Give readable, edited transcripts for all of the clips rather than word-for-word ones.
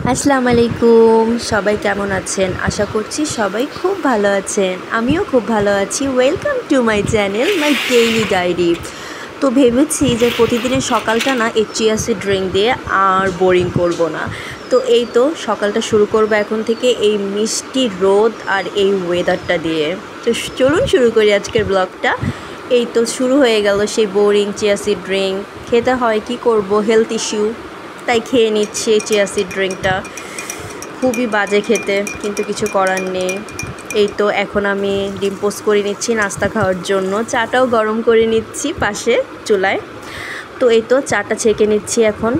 আসসালামু আলাইকুম। সবাই কেমন আছেন? আশা করছি সবাই খুব ভালো আছেন। আমিও খুব ভালো আছি। Welcome to my channel my daily diary. তো ভেবেছি যে প্রতিদিনের সকালটা না এই চিয়া সিড ড্রিঙ্ক দিয়ে আর বোরিং করব না। তো এই তো সকালটা শুরু করব এখন থেকে এই মিষ্টি রোদ আর এই ওয়েদারটা দিয়ে। তো চলুন শুরু করি আজকের ব্লগটা। এই তো শুরু হয়ে গেল সেই বোরিং চিয়া সিড ড্রিঙ্ক। খেতে হয়, কি করব, হেলথ ইস্যু, তাই খেয়ে নিচ্ছি চিয়া সিড ড্রিঙ্কটা। খুবই বাজে খেতে, কিন্তু কিছু করার নেই। এই তো এখন আমি ডিম পোস্ট করে নিচ্ছি নাস্তা খাওয়ার জন্য। চাটাও গরম করে নিচ্ছি পাশে চুলায়। তো এই তো চাটা ছেঁকে নিচ্ছি এখন।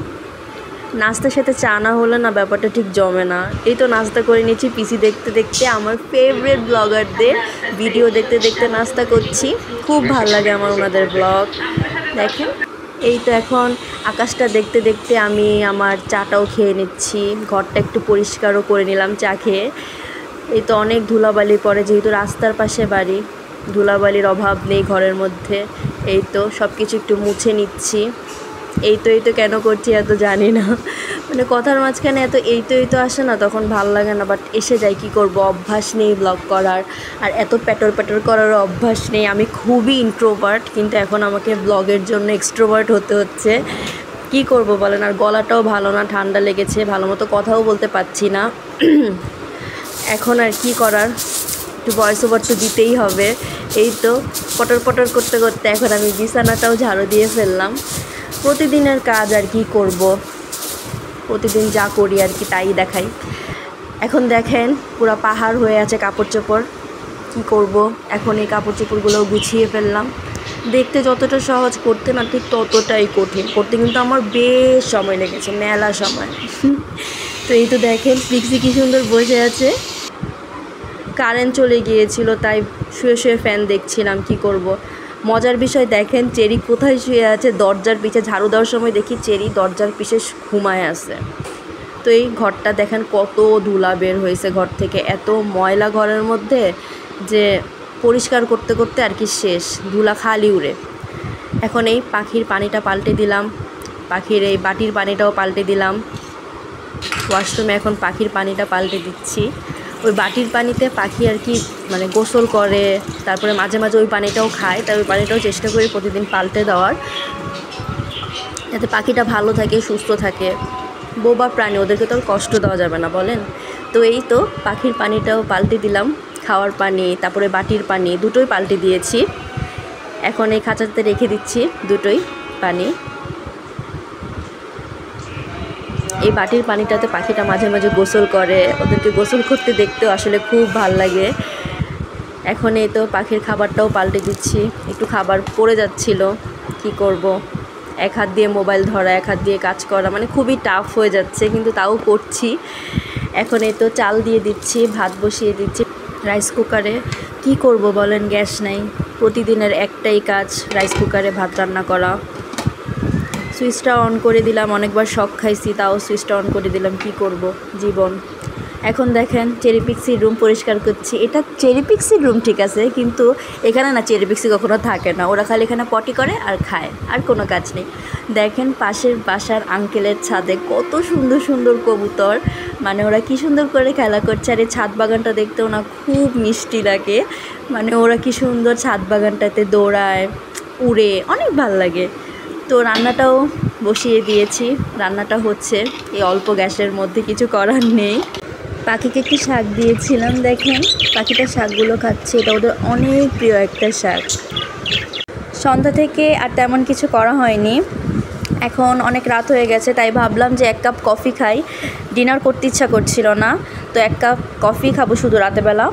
নাস্তার সাথে চা না হলে না ব্যাপারটা ঠিক জমে না। এই তো নাস্তা করে নিচ্ছি পিসি দেখতে দেখতে, আমার ফেভারিট ব্লগারদের ভিডিও দেখতে দেখতে নাস্তা করছি। খুব ভালো লাগে আমার ওনাদের ব্লগ দেখেন। এই তো এখন আকাশটা দেখতে দেখতে আমি আমার চাটাও খেয়ে নিচ্ছি। ঘরটা একটু পরিষ্কারও করে নিলাম চা খেয়ে। এই তো অনেক ধুলাবালি পড়ে, যেহেতু রাস্তার পাশে বাড়ি, ধুলাবালির অভাব নেই ঘরের মধ্যে। এই তো সব কিছু একটু মুছে নিচ্ছি। এই তো কেন করছি এত জানি না, মানে কথার মাঝখানে এত এই তো আসে না, তখন ভাল লাগে না, বাট এসে যায়, কি করব, অভ্যাস নেই ব্লগ করার। আর এত প্যাটর প্যাটর করারও অভ্যাস নেই। আমি খুবই ইন্ট্রোভার্ট, কিন্তু এখন আমাকে ব্লগের জন্য এক্সট্রোভার্ট হতে হচ্ছে। কি করব বলেন। আর গলাটাও ভালো না, ঠান্ডা লেগেছে, ভালো মতো কথাও বলতে পারছি না। এখন আর কি করার, একটু ভয়েস ওভার তো দিতেই হবে। এই তো পটর পটর করতে করতে এখন আমি বিছানাটাও ঝাড়ু দিয়ে ফেললাম। প্রতিদিনের কাজ আর কি করব, প্রতিদিন যা করি আর কি তাই দেখাই। এখন দেখেন পুরো পাহাড় হয়ে আছে কাপড় চোপড়। কী করব, এখন এই কাপড় চোপড়গুলোও গুছিয়ে ফেললাম। দেখতে যতটা সহজ, করতে না ঠিক ততটাই কঠিন। করতে কিন্তু আমার বেশ সময় লেগেছে, মেলা সময়। তো এই তো দেখেন পিক্সি কী সুন্দর বসে আছে। কারেন্ট চলে গিয়েছিল, তাই শুয়ে শুয়ে ফ্যান দেখছিলাম। কি করব। মজার বিষয় দেখেন চেরি কোথায় শুয়ে আছে, দরজার পিছে। ঝাড়ু দেওয়ার সময় দেখি চেরি দরজার পিছে ঘুমায় আছে। তো এই ঘরটা দেখেন কত ধুলা বের হয়েছে ঘর থেকে, এত ময়লা ঘরের মধ্যে যে পরিষ্কার করতে করতে আর কি শেষ, ধুলা খালি উড়ে। এখন এই পাখির পানিটা পাল্টে দিলাম, পাখির এই বাটির পানিটাও পাল্টে দিলাম। ওয়াশরুমে এখন পাখির পানিটা পাল্টে দিচ্ছি। ওই বাটির পানিতে পাখি আর কি মানে গোসল করে, তারপরে মাঝে মাঝে ওই পানিটাও খায়, তাই ওই পানিটাও চেষ্টা করি প্রতিদিন পাল্টে দেওয়ার, যাতে পাখিটা ভালো থাকে, সুস্থ থাকে। বোবা প্রাণী, ওদেরকে তো আর কষ্ট দেওয়া যাবে না বলেন। তো এই তো পাখির পানিটাও পাল্টে দিলাম, খাওয়ার পানি তারপরে বাটির পানি দুটোই পাল্টে দিয়েছি। এখন এই খাঁচাতে রেখে দিচ্ছি দুটোই পানি। এই বাটির পানিটাতে পাখিটা মাঝে মাঝে গোসল করে, ওদেরকে গোসল করতে দেখতেও আসলে খুব ভাল লাগে। এখন এই তো পাখির খাবারটাও পাল্টে দিচ্ছি। একটু খাবার পড়ে যাচ্ছিল, কি করব, এক হাত দিয়ে মোবাইল ধরা, এক হাত দিয়ে কাজ করা, মানে খুবই টাফ হয়ে যাচ্ছে, কিন্তু তাও করছি। এখন এই তো চাল দিয়ে দিচ্ছি, ভাত বসিয়ে দিচ্ছি রাইস কুকারে। কি করব বলেন, গ্যাস নাই। প্রতিদিনের একটাই কাজ, রাইস কুকারে ভাত রান্না করা। সুইচটা অন করে দিলাম, অনেকবার শক খাইছি, তাও সুইচটা অন করে দিলাম। কি করব, জীবন। এখন দেখেন চেরি পিক্সির রুম পরিষ্কার করছি। এটা চেরি পিক্সির রুম ঠিক আছে, কিন্তু এখানে না চেরি পিক্সি কখনো থাকে না, ওরা খালি এখানে পটি করে আর খায়, আর কোনো কাজ নেই। দেখেন পাশের বাসার আঙ্কেলের ছাদে কত সুন্দর সুন্দর কবুতর, মানে ওরা কি সুন্দর করে খেলা করছে। আর এই ছাদ বাগানটা দেখতেও না খুব মিষ্টি লাগে, মানে ওরা কি সুন্দর ছাদ বাগানটাতে দৌড়ায়, উড়ে, অনেক ভাল লাগে। তো রান্নাটাও বসিয়ে দিয়েছি, রান্নাটা হচ্ছে এই অল্প গ্যাসের মধ্যে, কিছু করার নেই। পাখিকে একটি শাক দিয়েছিলাম, দেখেন পাখিটা শাকগুলো খাচ্ছে, এটা ওদের অনেক প্রিয় একটা শাক। সন্ধ্যা থেকে আর তেমন কিছু করা হয়নি, এখন অনেক রাত হয়ে গেছে, তাই ভাবলাম যে এক কাপ কফি খাই। ডিনার করতে ইচ্ছা করছিল না, তো এক কাপ কফি খাবো শুধু রাতেবেলা।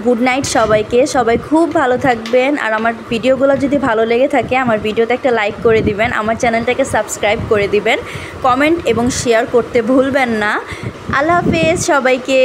গুড নাইট সবাইকে, সবাই খুব ভালো থাকবেন। আর আমার ভিডিওগুলো যদি ভালো লেগে থাকে আমার ভিডিওতে একটা লাইক করে দিবেন, আমার চ্যানেলটাকে সাবস্ক্রাইব করে দিবেন, কমেন্ট এবং শেয়ার করতে ভুলবেন না। আল্লাহ হাফেজ সবাইকে।